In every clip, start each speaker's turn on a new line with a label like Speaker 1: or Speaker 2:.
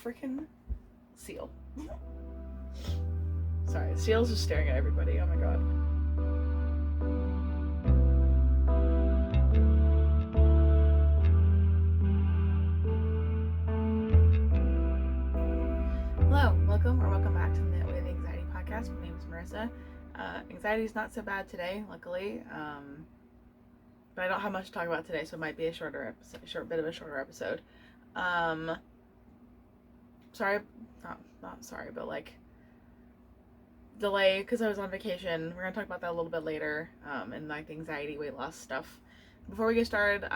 Speaker 1: freaking seal. Sorry, the seal's just staring at everybody. Oh my god. Hello, welcome back to the Knit with Anxiety podcast. My name is Marissa. Anxiety is not so bad today, luckily. But I don't have much to talk about today, so it might be a short bit of a shorter episode. Sorry, not sorry, but like delay because I was on vacation. We're gonna talk about that a little bit later, and like the anxiety, weight loss stuff. Before we get started,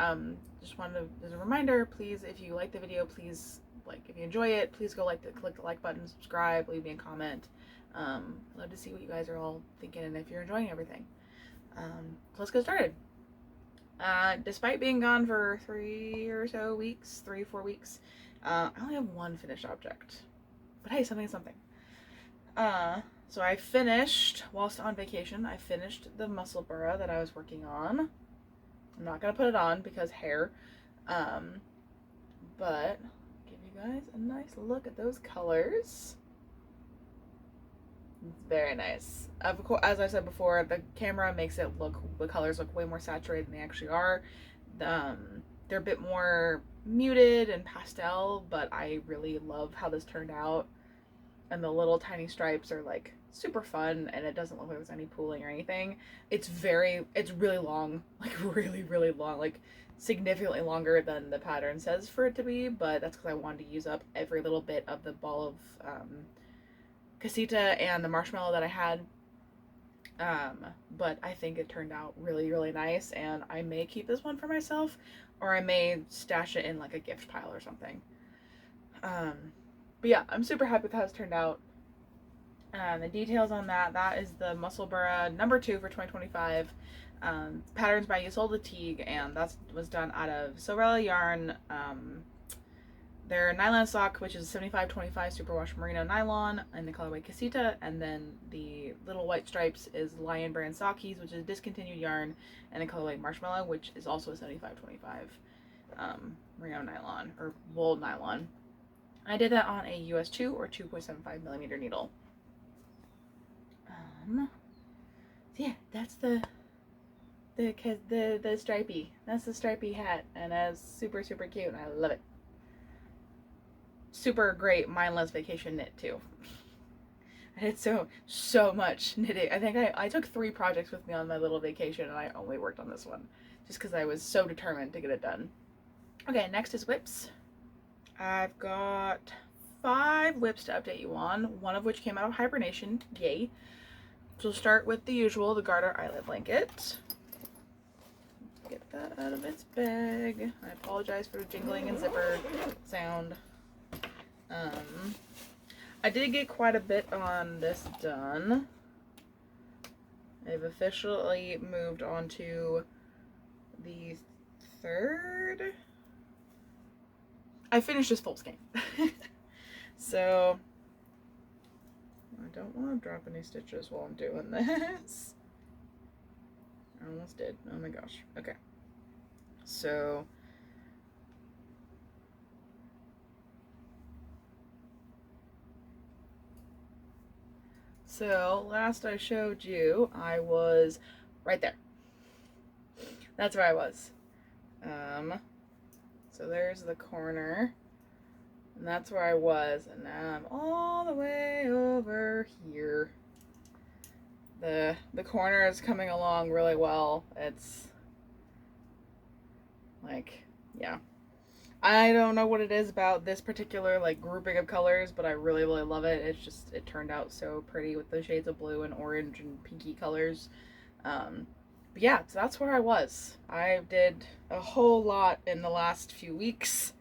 Speaker 1: just wanted to, as a reminder, please, if you like the video, please, like, if you enjoy it, please go click the like button, subscribe, leave me a comment. Love to see what you guys are all thinking and if you're enjoying everything. So let's get started. Despite being gone for 3 or 4 weeks, I only have one finished object, but hey, something's something. So I finished, whilst on vacation, I finished the Musselburgh that I was working on. I'm not gonna put it on because hair, but give you guys a nice look at those colors. It's very nice. Of course, as I said before, the camera makes it look, the colors look way more saturated than they actually are. They're a bit more muted and pastel, but I really love how this turned out. And the little tiny stripes are like super fun, and it doesn't look like there's any pooling or anything. It's really long, like really long, like significantly longer than the pattern says for it to be, but that's because I wanted to use up every little bit of the ball of Casita and the Marshmellow that I had. But I think it turned out really nice, and I may keep this one for myself, or I may stash it in like a gift pile or something. But yeah, I'm super happy with how it's turned out. The details on that is the Musselburgh number 2 for 2025. Patterns by Ysolda Teague, and that was done out of Sewrella yarn. Their nylon sock, which is 75/25 superwash merino nylon in the colorway Casita, and then the little white stripes is Lion brand sockies, which is discontinued yarn, and the colorway Marshmellow, which is also a 75/25 merino nylon or wool nylon. I did that on a US 2 or 2.75 millimeter needle. So yeah, that's the stripey. That's the stripey hat, and it's super cute, and I love it. Super great mindless vacation knit too. I did so much knitting. I think I took 3 projects with me on my little vacation, and I only worked on this one just because I was so determined to get it done. Okay, next is whips. I've got 5 whips to update you on, one of which came out of hibernation. Yay. So we'll start with the usual, the Garter Eyelet blanket. Get that out of its bag. I apologize for the jingling and zipper sound. I did get quite a bit on this done. I've officially moved on to the 3rd. I finished this full skein. So I don't want to drop any stitches while I'm doing this. I almost did. Oh my gosh. Okay. So last I showed you, I was right there. That's where I was. So there's the corner, and that's where I was, and now I'm all the way over here. The corner is coming along really well. It's like, yeah. I don't know what it is about this particular like grouping of colors, but I really love it. It's just, it turned out so pretty with the shades of blue and orange and pinky colors. But yeah, so that's where I was. I did a whole lot in the last few weeks.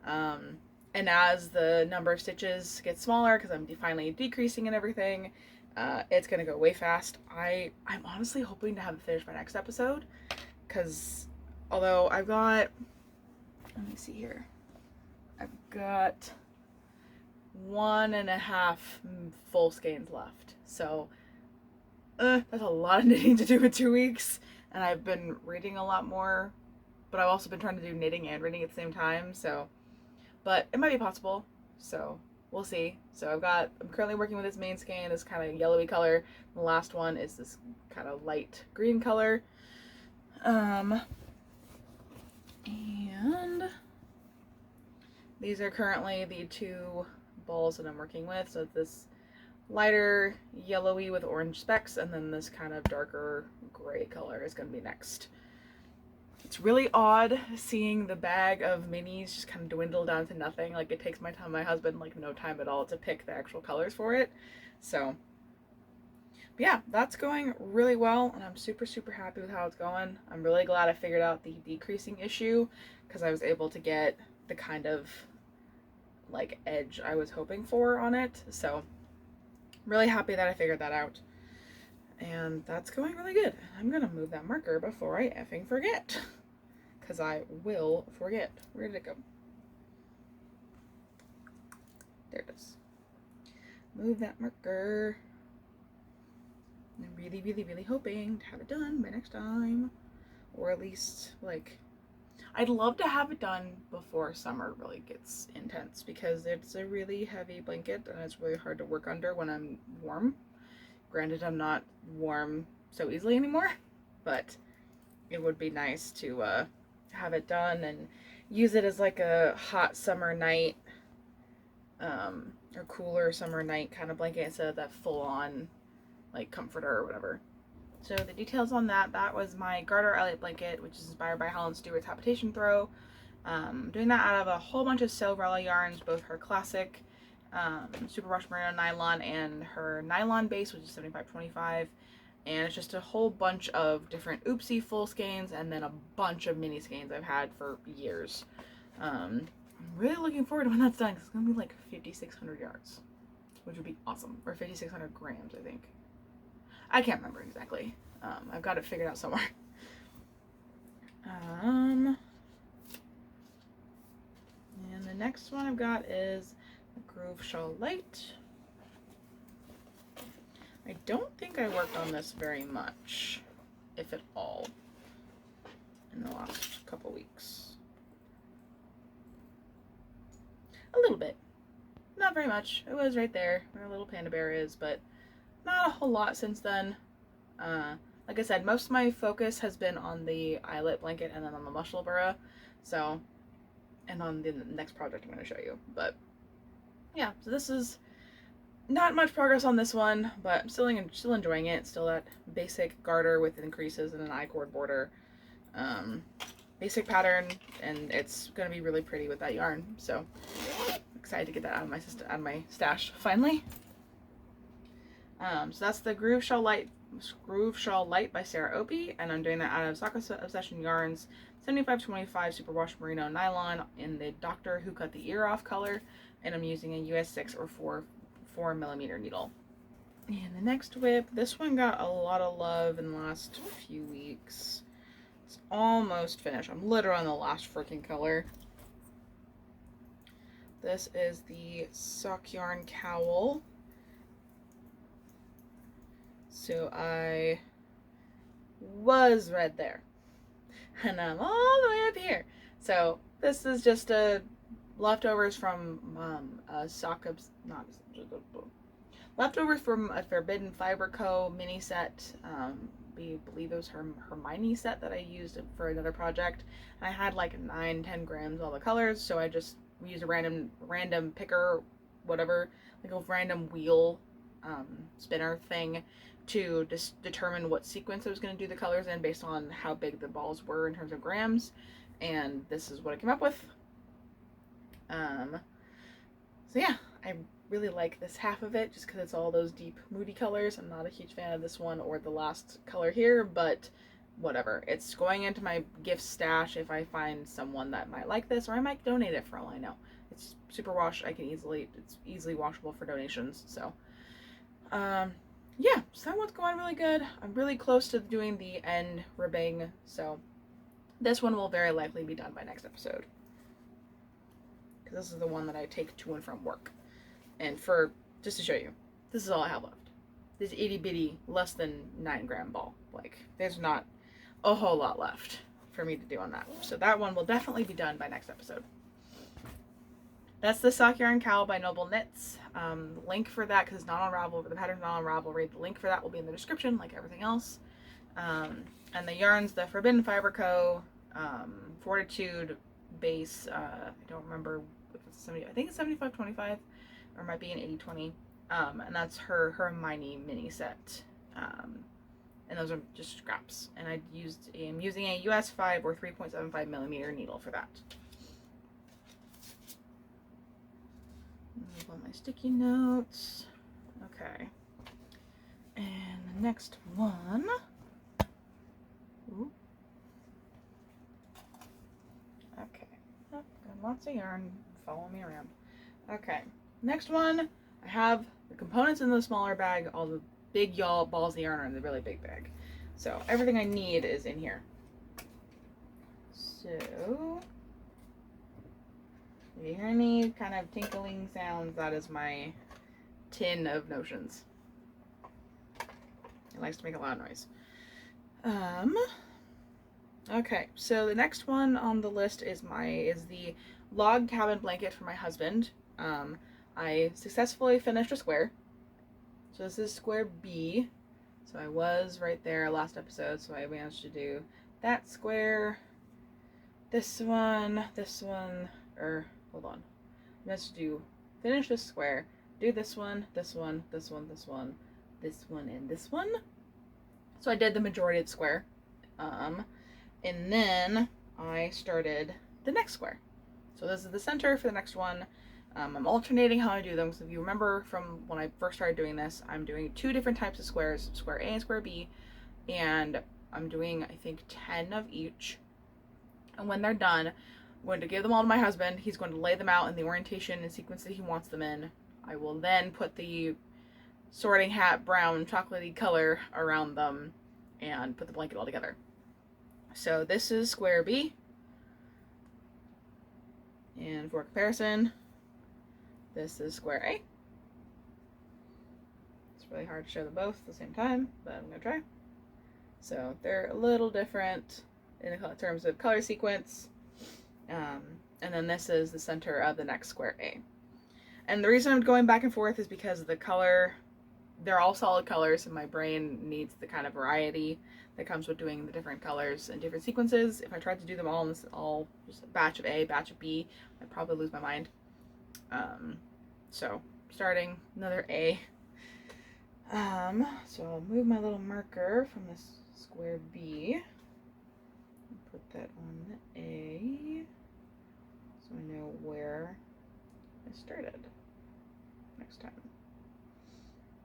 Speaker 1: And as the number of stitches gets smaller, because I'm finally decreasing and everything, it's gonna go way fast. I'm honestly hoping to have it finished by next episode, because although I've got, let me see here, I've got 1.5 full skeins left, so that's a lot of knitting to do in 2 weeks, and I've been reading a lot more, but I've also been trying to do knitting and reading at the same time, so, but it might be possible. So we'll see. So I'm currently working with this main skein, this kind of yellowy color. The last one is this kind of light green color. And these are currently the two balls that I'm working with. So this lighter yellowy with orange specks, and then this kind of darker gray color is going to be next. It's really odd seeing the bag of minis just kind of dwindle down to nothing. Like, it takes my husband like no time at all to pick the actual colors for it. So but yeah, that's going really well, and I'm super happy with how it's going. I'm really glad I figured out the decreasing issue, because I was able to get the kind of like edge I was hoping for on it. So really happy that I figured that out. And that's going really good. I'm gonna move that marker before I effing forget, because I will forget. Where did it go? There it is. Move that marker. I'm really hoping to have it done by next time, or at least, like, I'd love to have it done before summer really gets intense, because it's a really heavy blanket and it's really hard to work under when I'm warm. Granted, I'm not warm so easily anymore, but it would be nice to have it done and use it as like a hot summer night, or cooler summer night kind of blanket, instead of that full-on like comforter or whatever. So the details on that was my Garter Eyelet blanket, which is inspired by Helen Stewart's Habitation throw. Doing that out of a whole bunch of Sewrella yarns, both her classic Superwash Merino Nylon and her Nylon base, which is 75/25. And it's just a whole bunch of different Oopsie full skeins, and then a bunch of mini skeins I've had for years. I'm really looking forward to when that's done, because it's going to be like 5,600 yards, which would be awesome. Or 5,600 grams, I think. I can't remember exactly. I've got it figured out somewhere. And the next one I've got is Groove Shawl Light. I don't think I worked on this very much, if at all, in the last couple weeks. A little bit. Not very much. It was right there where a little panda bear is, but not a whole lot since then. Like I said, most of my focus has been on the Eyelet blanket and then on the Musselburgh, so, and on the next project I'm going to show you. But yeah, so this is not much progress on this one, but I'm still enjoying it. Still that basic garter with increases and an I-cord border. Basic pattern, and it's going to be really pretty with that yarn. So excited to get that out of my stash finally. So that's the Groove Shawl Light by Sarah Opie, and I'm doing that out of Sock Obsession yarns, 75/25 Superwash Merino Nylon in the Doctor Who Cut the Ear Off color, and I'm using a US 6 or 4mm needle. And the next whip, this one got a lot of love in the last few weeks. It's almost finished. I'm literally on the last freaking color. This is the Sock Yarn Cowl. So I was right there, and I'm all the way up here. So this is just leftovers from leftovers from a Forbidden Fiber Co. mini set. We believe it was her Hermione set that I used for another project. And I had like 9-10 grams all the colors, so I just used a random picker, whatever, like a random wheel spinner thing to just determine what sequence I was going to do the colors in based on how big the balls were in terms of grams, and this is what I came up with. So yeah, I really like this half of it just because it's all those deep moody colors. I'm not a huge fan of this one or the last color here, but whatever. It's going into my gift stash if I find someone that might like this, or I might donate it for all I know. It's superwash. It's easily washable for donations, so yeah, so that one's going really good. I'm really close to doing the end ribbing, so this one will very likely be done by next episode. Because this is the one that I take to and from work. And just to show you, this is all I have left. This itty bitty, less than 9-gram ball. Like, there's not a whole lot left for me to do on that. So that one will definitely be done by next episode. That's the Sock Yarn Cowl by Noble Knits. Link for that, because it's not on Ravelry, the pattern's not on Ravelry, the link for that will be in the description, like everything else. And the yarns, the Forbidden Fiber Co. Fortitude base, I don't remember if it's 70, I think it's 75-25, or it might be an 80-20. And that's her Hermione mini set. And those are just scraps. And I'm using a US 5 or 3.75 millimeter needle for that. Move on my sticky notes. Okay. And the next one. Ooh. Okay. Oh, got lots of yarn. Follow me around. Okay. Next one. I have the components in the smaller bag. All the big balls of yarn are in the really big bag. So everything I need is in here. So if you hear any kind of tinkling sounds, that is my tin of notions. It likes to make a lot of noise. Okay, so the next one on the list is the log cabin blanket for my husband. I successfully finished a square. So this is square B. So I was right there last episode, so I managed to do that square, this one, or hold on. I managed to finish this square, do this one, this one, this one, this one, this one, and this one. So I did the majority of the square. And then I started the next square. So this is the center for the next one. I'm alternating how I do them. So if you remember from when I first started doing this, I'm doing 2 different types of squares, square A and square B, and I'm doing, I think, 10 of each. And when they're done, I'm going to give them all to my husband. He's going to lay them out in the orientation and sequence that he wants them in. I will then put the sorting hat brown chocolatey color around them and put the blanket all together. So this is square B. And for comparison, this is square A. It's really hard to show them both at the same time, but I'm going to try. So they're a little different in terms of color sequence. And then this is the center of the next square A. And the reason I'm going back and forth is because the color, they're all solid colors, and my brain needs the kind of variety that comes with doing the different colors and different sequences. If I tried to do them all in this, just a batch of A, batch of B, I'd probably lose my mind. So starting another A. So I'll move my little marker from this square B and put that on the A so I know where I started next time.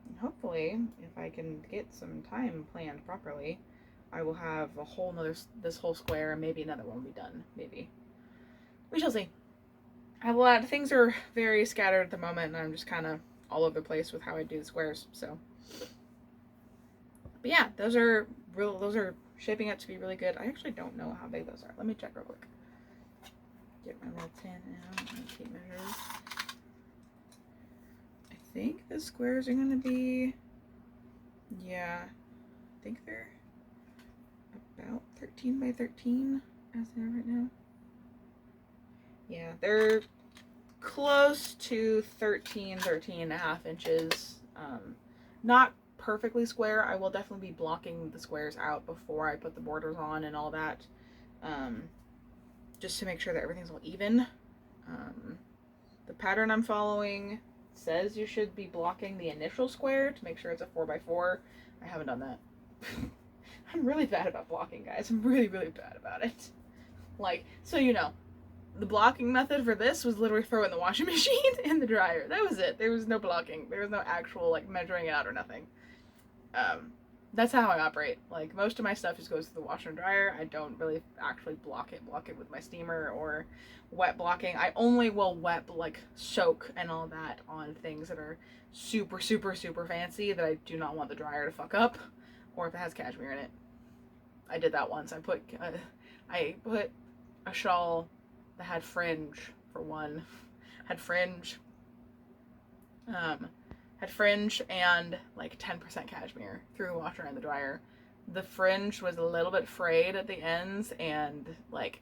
Speaker 1: And hopefully, if I can get some time planned properly, I will have a whole nother, this whole square, and maybe another one will be done, maybe. We shall see. I have a lot, things are very scattered at the moment, and I'm just kind of all over the place with how I do the squares, so. But yeah, those are shaping up to be really good. I actually don't know how big those are. Let me check real quick. Get my little tin out and tape measures. I think the squares are gonna be, yeah, I think they're about 13 by 13 as they are right now. Yeah, they're close to 13 and a half inches. Not perfectly square. I will definitely be blocking the squares out before I put the borders on and all that. Just to make sure that everything's all even. The pattern I'm following says you should be blocking the initial square to make sure it's a 4x4. I haven't done that. I'm really bad about blocking, guys. I'm really, really bad about it. Like, so you know, the blocking method for this was literally throw it in the washing machine and the dryer. That was it. There was no blocking. There was no actual, like, measuring it out or nothing. That's how I operate. Like, most of my stuff just goes to the washer and dryer. I don't really actually block it with my steamer or wet blocking. I only will wet, like, soak and all that on things that are super, super, super fancy that I do not want the dryer to fuck up, or if it has cashmere in it. I did that once. I put a shawl that had fringe for one. Had fringe and like 10% cashmere through a washer and the dryer. The fringe was a little bit frayed at the ends, and like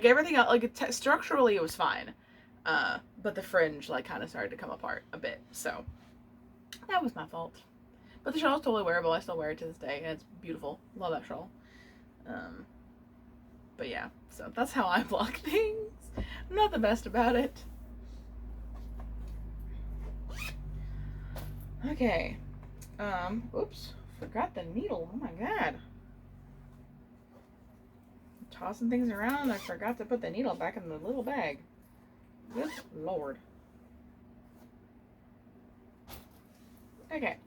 Speaker 1: everything else, like structurally it was fine. But the fringe like kind of started to come apart a bit, so that was my fault. But the shawl is totally wearable. I still wear it to this day, and it's beautiful. Love that shawl. But yeah, so that's how I block things. I'm not the best about it. Okay. Oops. Forgot the needle. Oh my god. Tossing things around. I forgot to put the needle back in the little bag. Good lord. Okay.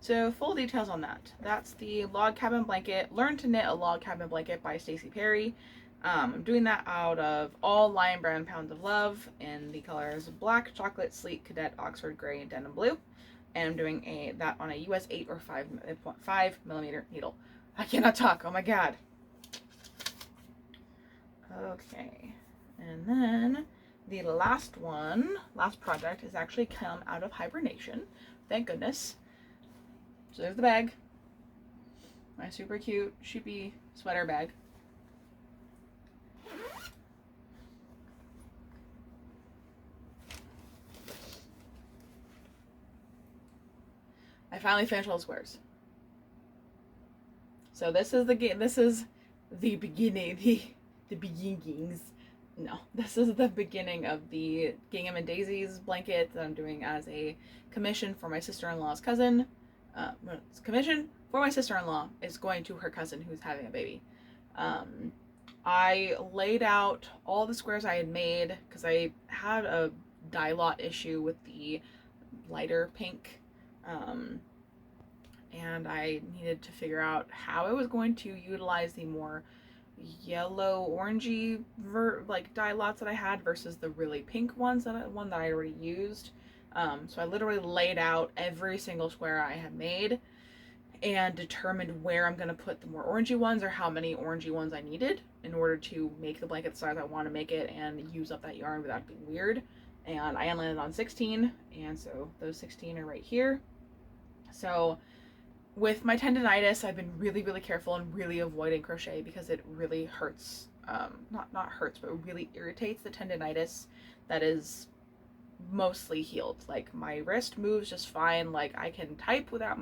Speaker 1: So full details on that. That's the log cabin blanket. Learn to knit a log cabin blanket by Staci Perry. I'm doing that out of all Lion Brand Pounds of Love in the colors black, chocolate, sleet, cadet, Oxford gray, and denim blue. And I'm doing that on a US 8 or 5 millimeter needle. I cannot talk. Oh my god. Okay. And then the last project is actually come out of hibernation. Thank goodness. So there's the bag. My super cute sheepy sweater bag. I finally finished all the squares. So this is the beginning, the beginnings. No, this is the beginning of the Gingham and Daisy's blanket that I'm doing as a commission for my sister-in-law's cousin. It's a commission for my sister-in-law. It's going to her cousin who's having a baby. I laid out all the squares I had made because I had a dye lot issue with the lighter pink. And I needed to figure out how I was going to utilize the more yellow orangey dye lots that I had versus the really pink ones that I already used. So I literally laid out every single square I had made and determined where I'm going to put the more orangey ones or how many orangey ones I needed in order to make the blanket the size I want to make it and use up that yarn without being weird. And I landed on 16, and so those 16 are right here. So with my tendonitis, I've been really, really careful and really avoiding crochet because it really hurts. Not hurts, but really irritates the tendonitis that is mostly healed. Like my wrist moves just fine. Like I can type without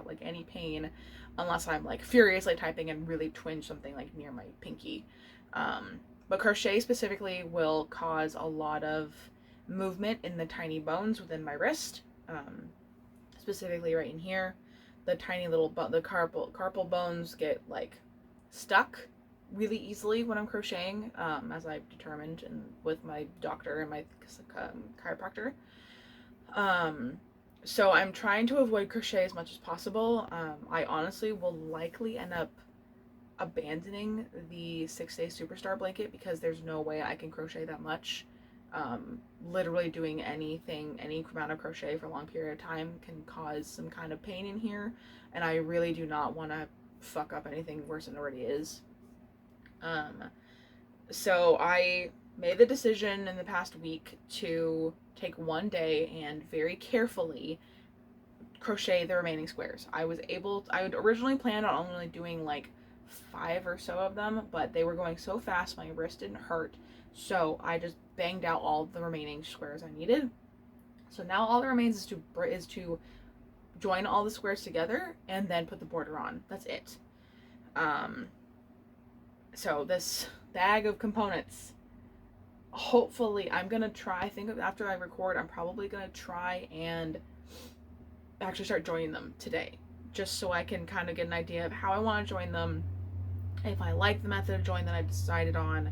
Speaker 1: like any pain, unless I'm like furiously typing and really twinge something like near my pinky. But crochet specifically will cause a lot of movement in the tiny bones within my wrist, specifically right in here. The tiny little the carpal bones get like stuck really easily when I'm crocheting, as I've determined with my doctor and my chiropractor. So I'm trying to avoid crochet as much as possible. I honestly will likely end up abandoning the 6-day superstar blanket because there's no way I can crochet that much. Literally doing any amount of crochet for a long period of time can cause some kind of pain in here, and I really do not want to fuck up anything worse than it already is. So I made the decision in the past week to take one day and very carefully crochet the remaining squares. I had originally planned on only doing like 5 or so of them, but they were going so fast my wrist didn't hurt, so I just banged out all the remaining squares I needed. So now all that remains is to join all the squares together and then put the border on. That's it. So this bag of components, hopefully I'm gonna try, I think after I record, I'm probably gonna try and actually start joining them today, just so I can kind of get an idea of how I want to join them, if I like the method of join that I decided on,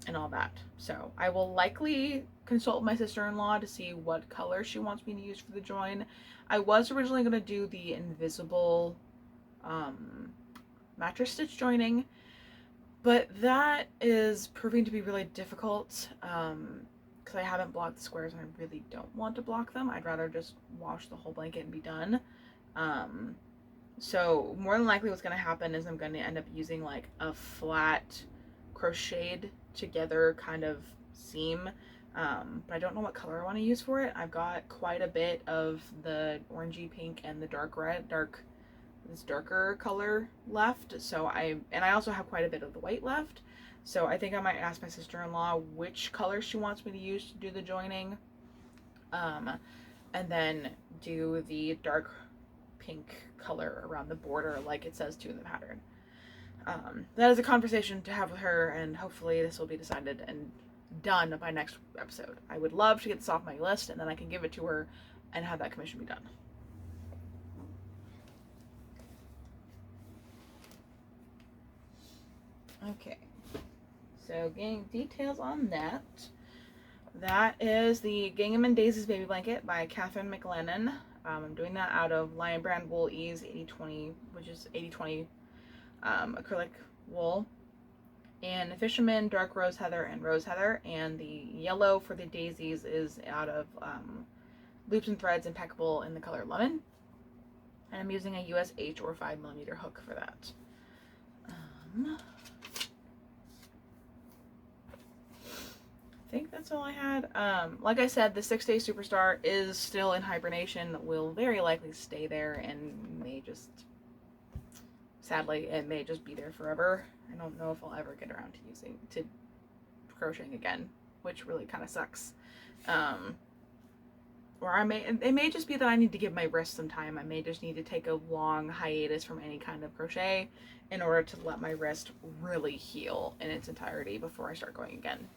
Speaker 1: and all that. So I will likely consult my sister-in-law to see what color she wants me to use for the join. I was originally going to do the invisible mattress stitch joining, but that is proving to be really difficult because I haven't blocked the squares and I really don't want to block them. I'd rather just wash the whole blanket and be done. So more than likely what's going to happen is I'm going to end up using like a flat crocheted together kind of seam, but I don't know what color I want to use for it. I've got quite a bit of the orangey pink and the this darker color left, so I also have quite a bit of the white left, So I think I might ask my sister-in-law which color she wants me to use to do the joining. And then do the dark pink color around the border like it says to in the pattern. That is a conversation to have with her, and hopefully this will be decided and done by next episode. I would love to get this off my list, and then I can give it to her and have that commission be done. Okay, so getting details on that. That is the Gingham and Daisy's Baby Blanket by Catherine McLennan. I'm doing that out of Lion Brand Wool Ease 80/20, which is 80/20 acrylic wool. And the Fisherman Dark Rose Heather and Rose Heather. And the yellow for the daisies is out of Loops and Threads Impeccable in the color Lemon. And I'm using a USH or 5mm hook for that. I think that's all I had. Like I said, the 6-day Superstar is still in hibernation, will very likely stay there, and may just, sadly, it may just be there forever. I don't know if I'll ever get around to crocheting again, which really kind of sucks. Or it may just be that I need to give my wrist some time. I may just need to take a long hiatus from any kind of crochet in order to let my wrist really heal in its entirety before I start going again.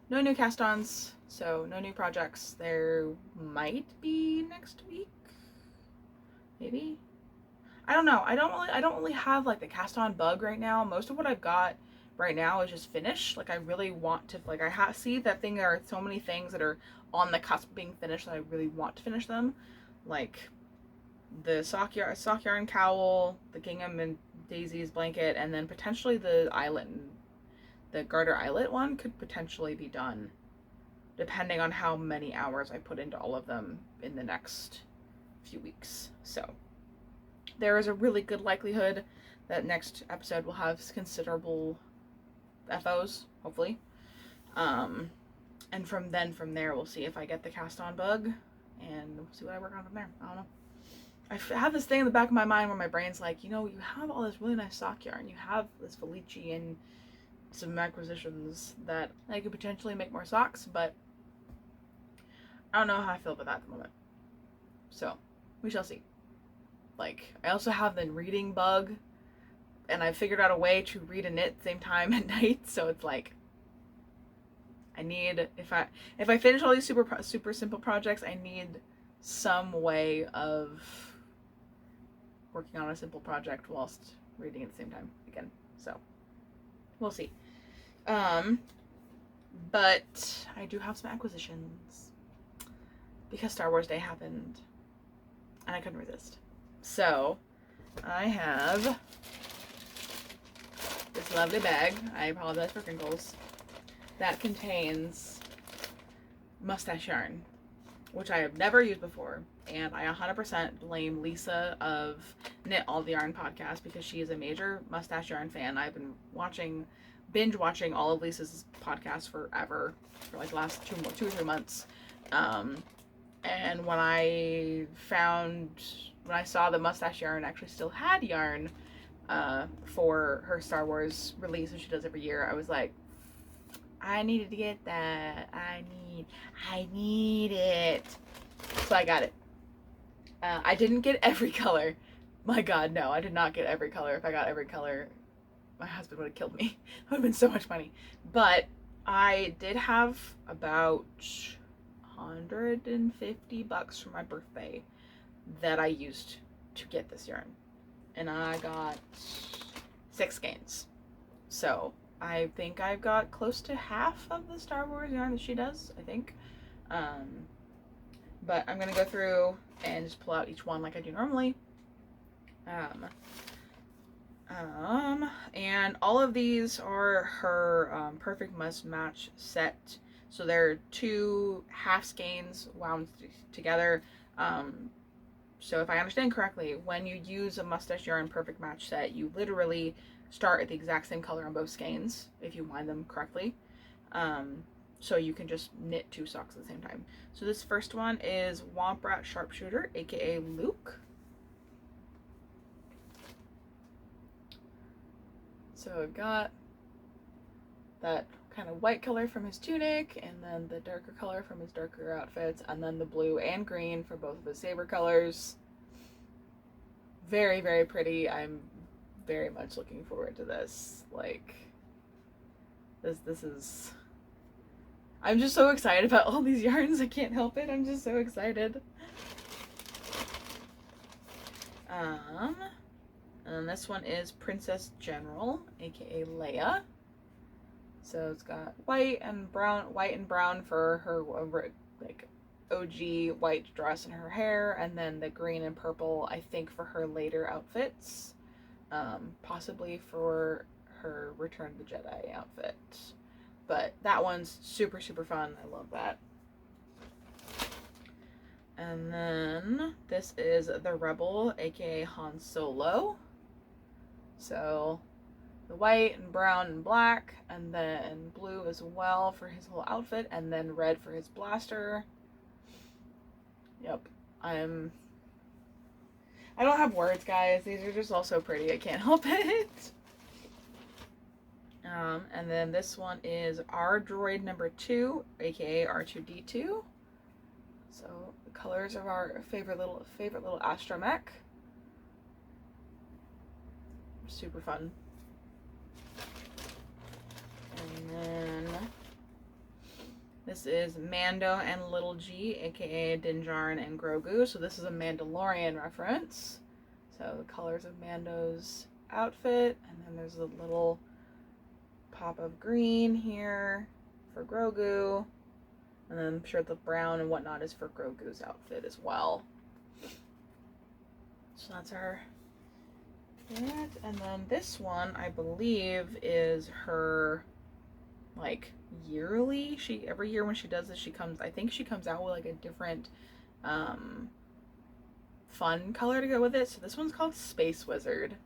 Speaker 1: No new cast-ons, so no new projects. There might be next week, maybe. I don't know. I don't really have like the cast-on bug right now. Most of what I've got right now is just finished. Like I really want to, like see that thing. There are so many things that are on the cusp of being finished that I really want to finish them, like the sock yarn cowl, the Gingham and Daisy's blanket, and then potentially the Eyelet. The Garter Eyelet one could potentially be done depending on how many hours I put into all of them in the next few weeks. So there is a really good likelihood that next episode will have considerable FOs, hopefully. And from there we'll see if I get the cast on bug, and we'll see what I work on from there. I don't know. I have this thing in the back of my mind where my brain's like, you know, you have all this really nice sock yarn, you have this Felici and some acquisitions that I could potentially make more socks, but I don't know how I feel about that at the moment. So we shall see. Like, I also have the reading bug, and I figured out a way to read and knit at the same time at night, so it's like I need, if I finish all these super simple projects, I need some way of working on a simple project whilst reading at the same time again. So we'll see. But I do have some acquisitions because Star Wars Day happened and I couldn't resist. So I have this lovely bag, I apologize for crinkles, that contains mustache yarn, which I have never used before, and I 100% blame Lisa of Knit All the Yarn podcast because she is a major mustache yarn fan. I've been binge watching all of Lisa's podcasts forever, for like the last 2 or 3 months. And when I saw the mustache yarn actually still had yarn for her Star Wars release, which she does every year, I was like, I needed to get that. I need it. So I got it. I didn't get every color. My God, no, I did not get every color. If I got every color, my husband would have killed me. It would have been so much money. But I did have about $150 for my birthday that I used to get this yarn. And I got 6 skeins. So I think I've got close to half of the Star Wars yarn that she does, I think. But I'm going to go through and just pull out each one like I do normally. And all of these are her perfect must match set. So they're 2 half skeins wound together. So if I understand correctly, when you use a mustache yarn perfect match set, you literally start at the exact same color on both skeins if you wind them correctly. So you can just knit 2 socks at the same time. So this first one is Womp Rat Sharpshooter, aka Luke. So I've got that kind of white color from his tunic, and then the darker color from his darker outfits, and then the blue and green for both of his saber colors. Very, very pretty. I'm very much looking forward to this. Like, this is... I'm just so excited about all these yarns. I can't help it. I'm just so excited. And this one is Princess General, aka Leia. So it's got white and brown for her like OG white dress and her hair, and then the green and purple, I think, for her later outfits, possibly for her Return of the Jedi outfit. But that one's super, super fun. I love that. And then this is the Rebel, aka Han Solo. So the white and brown and black, and then blue as well for his whole outfit, and then red for his blaster. Yep, I don't have words, guys. These are just all so pretty. I can't help it. And then this one is our droid number 2, aka R2D2. So the colors of our favorite little astromech. Super fun. And then this is Mando and Little G, aka Din Djarin and Grogu. So this is a Mandalorian reference. So the colors of Mando's outfit, and then there's a little pop of green here for Grogu, and then I'm sure the brown and whatnot is for Grogu's outfit as well. So that's her. And then this one, I believe, is her like yearly. Every year when she does this, I think she comes out with like a different fun color to go with it. So this one's called Space Wizard.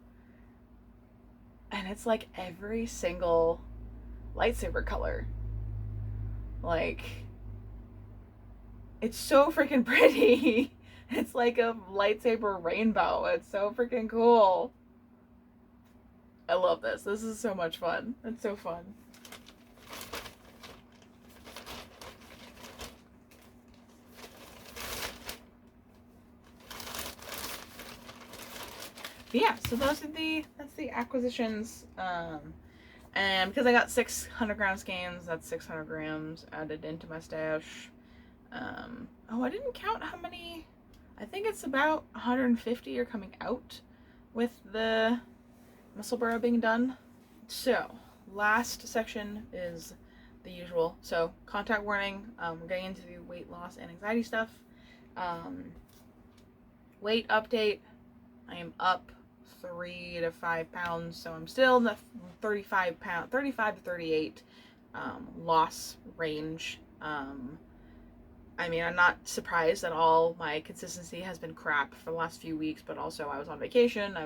Speaker 1: And it's like every single lightsaber color. Like, it's so freaking pretty. It's like a lightsaber rainbow. It's so freaking cool. I love this. This is so much fun. It's so fun. But yeah, so that's the acquisitions. And because I got 600 gram skeins, that's 600 grams added into my stash. Oh, I didn't count how many. I think it's about 150 are coming out with the Musselburgh being done. So, last section is the usual. So, contact warning. We're getting into the weight loss and anxiety stuff. Weight update. I am up 3 to 5 pounds, so I'm still in the 35 to 38 loss range. I mean, I'm not surprised at all. My consistency has been crap for the last few weeks, but also I was on vacation.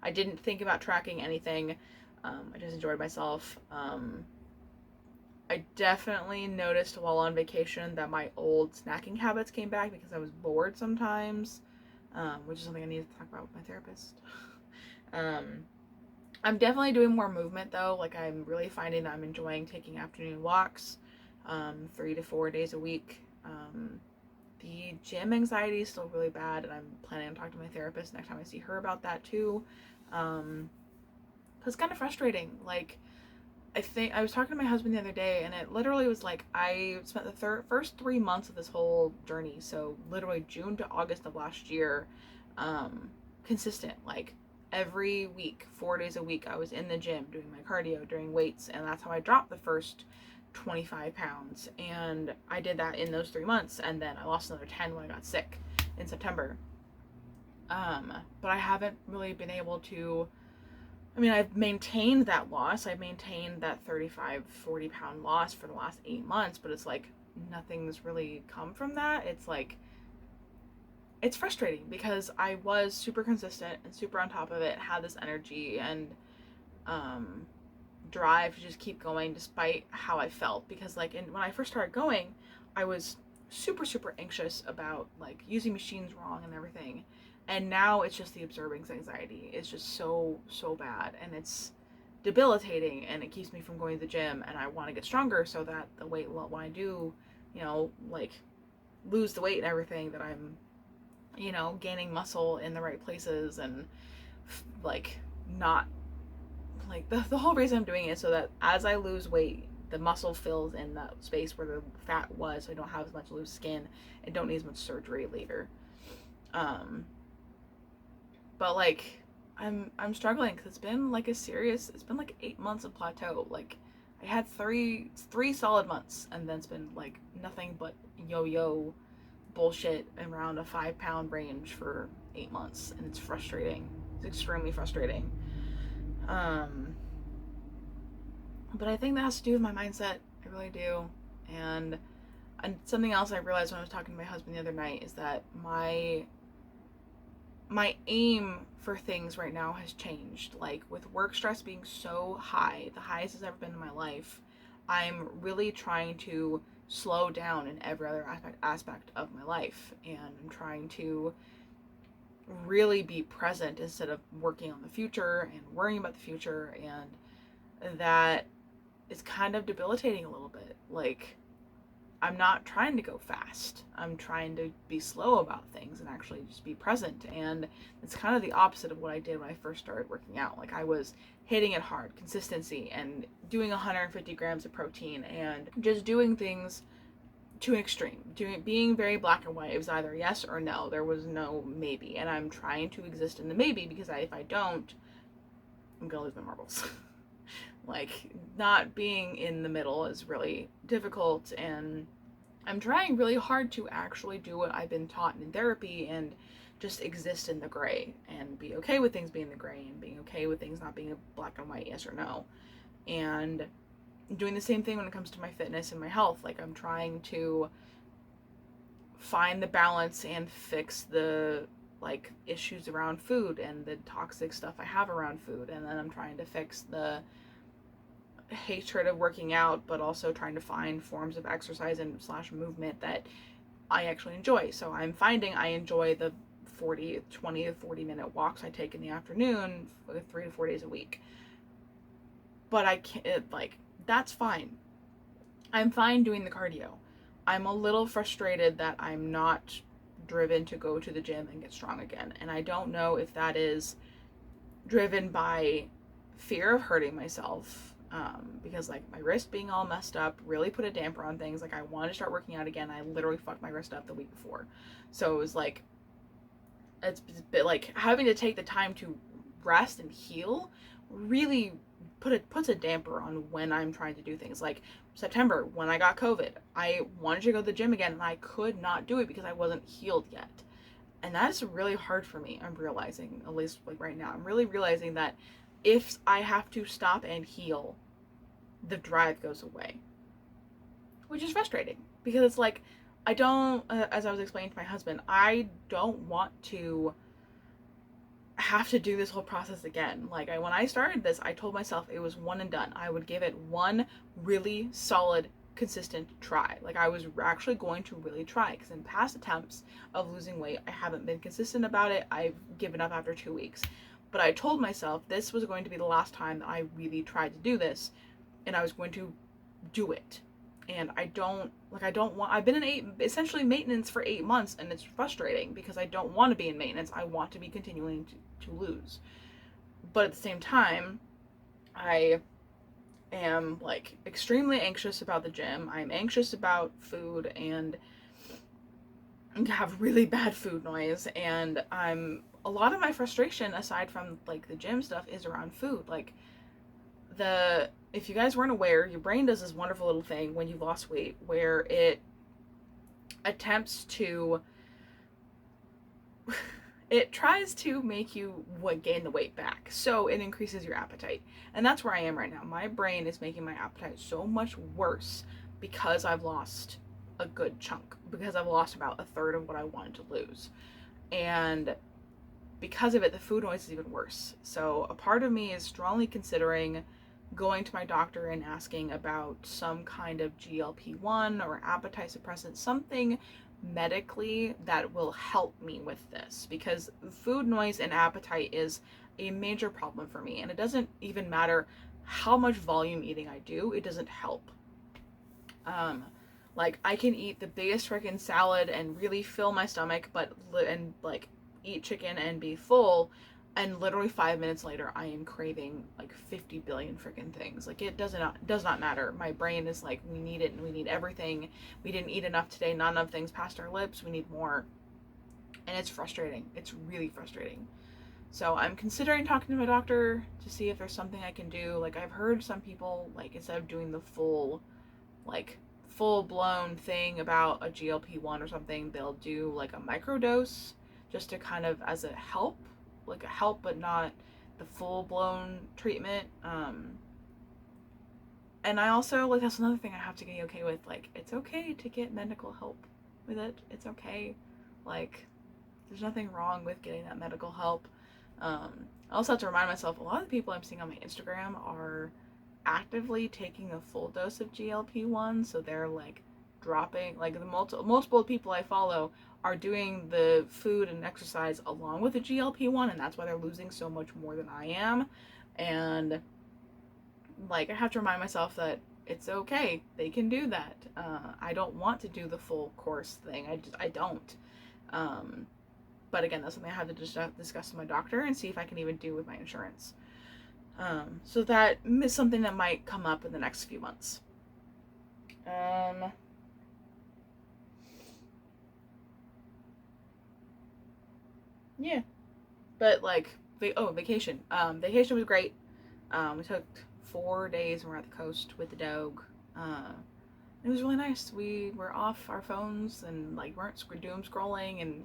Speaker 1: I didn't think about tracking anything. I just enjoyed myself. I definitely noticed while on vacation that my old snacking habits came back because I was bored sometimes, which is something I need to talk about with my therapist. I'm definitely doing more movement though. Like, I'm really finding that I'm enjoying taking afternoon walks, 3 to 4 days a week. The gym anxiety is still really bad, and I'm planning on talking to my therapist next time I see her about that too. It's kind of frustrating. Like, I think I was talking to my husband the other day, and it literally was like I spent the first 3 months of this whole journey, so literally June to August of last year, consistent, like every week, 4 days a week, I was in the gym doing my cardio, doing weights, and that's how I dropped the first 25 pounds. And I did that in those 3 months, and then I lost another 10 when I got sick in September. But I haven't really been able to, I mean, I've maintained that loss. I've maintained that 35, 40 pound loss for the last 8 months, but it's like nothing's really come from that. It's like, it's frustrating because I was super consistent and super on top of it, had this energy and drive to just keep going despite how I felt. Because like when I first started going, I was super, super anxious about like using machines wrong and everything. And now it's just the observing anxiety. It's just so, so bad. And debilitating, and it keeps me from going to the gym, and I want to get stronger so that the weight, when I do, like lose the weight and everything, that I'm, gaining muscle in the right places, and like not like the whole reason I'm doing it is so that as I lose weight, the muscle fills in that space where the fat was, so I don't have as much loose skin and don't need as much surgery later. But like I'm struggling because it's been like 8 months of plateau. Like I had three solid months, and then it's been like nothing but yo-yo bullshit around a 5-pound range for 8 months, and it's frustrating. It's extremely frustrating. But I think that has to do with my mindset. I really do. And something else I realized when I was talking to my husband the other night is that my aim for things right now has changed. Like with work stress being so high, the highest it's ever been in my life, I'm really trying to slow down in every other aspect of my life, and I'm trying to really be present instead of working on the future and worrying about the future, and that is kind of debilitating a little bit. Like I'm not trying to go fast. I'm trying to be slow about things and actually just be present. And it's kind of the opposite of what I did when I first started working out. Like I was hitting it hard, consistency, and doing 150 grams of protein, and just doing things to an extreme. Being very black and white. It was either yes or no. There was no maybe. And I'm trying to exist in the maybe, because if I don't, I'm gonna lose my marbles. Like not being in the middle is really difficult, and I'm trying really hard to actually do what I've been taught in therapy and just exist in the gray and be okay with things being the gray and being okay with things not being a black and white yes or no. And doing the same thing when it comes to my fitness and my health. Like I'm trying to find the balance and fix the like issues around food and the toxic stuff I have around food, and then I'm trying to fix the hatred of working out, but also trying to find forms of exercise and / movement that I actually enjoy. So I'm finding I enjoy the 20 to 40 minute walks I take in the afternoon 3 to 4 days a week. But I can't, like, that's fine. I'm fine doing the cardio. I'm a little frustrated that I'm not driven to go to the gym and get strong again. And I don't know if that is driven by fear of hurting myself, because like my wrist being all messed up really put a damper on things. Like I wanted to start working out again. I literally fucked my wrist up the week before. So it was like, it's a bit like having to take the time to rest and heal really puts a damper on when I'm trying to do things. Like September, when I got COVID, I wanted to go to the gym again, and I could not do it because I wasn't healed yet. And that's really hard for me. I'm realizing, at least like right now, I'm really realizing that if I have to stop and heal, the drive goes away, which is frustrating, because it's like I don't, as I was explaining to my husband, I don't want to have to do this whole process again. Like when I started this, I told myself it was one and done. I would give it one really solid, consistent try. Like I was actually going to really try, because in past attempts of losing weight, I haven't been consistent about it. I've given up after 2 weeks. But I told myself this was going to be the last time that I really tried to do this, and I was going to do it. And I've been in essentially maintenance for 8 months, and it's frustrating because I don't want to be in maintenance. I want to be continuing to lose. But at the same time, I am like extremely anxious about the gym. I'm anxious about food, and have really bad food noise, and a lot of my frustration, aside from like the gym stuff, is around food. Like if you guys weren't aware, your brain does this wonderful little thing when you've lost weight where it attempts to it tries to make you gain the weight back, so it increases your appetite. And that's where I am right now. My brain is making my appetite so much worse because I've lost a good chunk, because I've lost about a third of what I wanted to lose, and because of it, the food noise is even worse. So a part of me is strongly considering going to my doctor and asking about some kind of GLP-1 or appetite suppressant, something medically that will help me with this, because food noise and appetite is a major problem for me. And it doesn't even matter how much volume eating I do, it doesn't help. Like, I can eat the biggest freaking salad and really fill my stomach, and like eat chicken and be full, and literally 5 minutes later I am craving like 50 billion freaking things. Like, it does not matter. My brain is like, we need it and we need everything. We didn't eat enough today, not enough things passed our lips, we need more. And it's frustrating. It's really frustrating. So I'm considering talking to my doctor to see if there's something I can do. Like, I've heard some people, like, instead of doing the full blown thing about a GLP-1 or something, they'll do like a microdose just to kind of as a help, like a help, but not the full blown treatment. And I also, like, that's another thing I have to get okay with. Like, it's okay to get medical help with it. It's okay. Like, there's nothing wrong with getting that medical help. I also have to remind myself, a lot of the people I'm seeing on my Instagram are actively taking a full dose of GLP-1, so they're like dropping, like, the multiple people I follow are doing the food and exercise along with the GLP-1, and that's why they're losing so much more than I am. And like, I have to remind myself that it's okay, they can do that. I don't want to do the full course thing. I don't. But again, that's something I have to discuss with my doctor and see if I can even do with my insurance. So that is something that might come up in the next few months. Yeah. But like, vacation. Vacation was great. We took 4 days and we're at the coast with the dog. It was really nice. We were off our phones and like weren't doom scrolling, and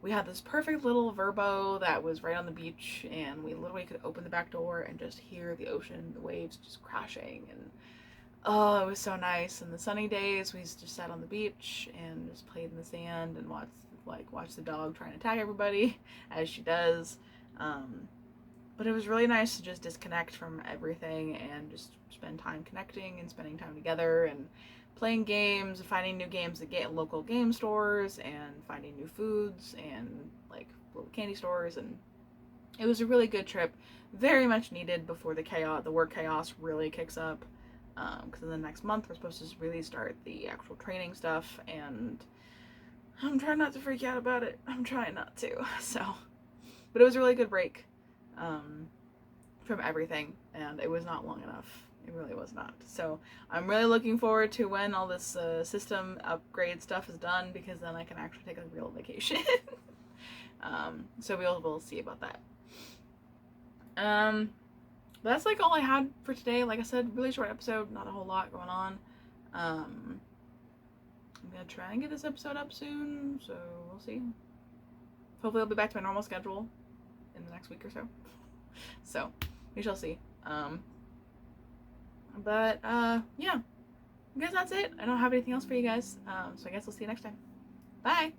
Speaker 1: we had this perfect little Verbo that was right on the beach, and we literally could open the back door and just hear the ocean, the waves just crashing, and oh, it was so nice. And the sunny days, we just sat on the beach and just played in the sand and watched the dog trying to attack everybody as she does. But it was really nice to just disconnect from everything and just spend time connecting and spending time together and playing games, finding new games at local game stores, and finding new foods and like little candy stores. And it was a really good trip, very much needed before the work chaos really kicks up. Because in the next month we're supposed to really start the actual training stuff, and I'm trying not to freak out about it. I'm trying not to. So, but it was a really good break from everything, and it was not long enough. It really was not. So I'm really looking forward to when all this system upgrade stuff is done, because then I can actually take a real vacation. So we'll see about that. That's like all I had for today. Like I said, really short episode, not a whole lot going on. I'm gonna try and get this episode up soon, so we'll see. Hopefully I'll be back to my normal schedule in the next week or so. So we shall see. But yeah, I guess that's it. I don't have anything else for you guys. So I guess I'll see you next time. Bye.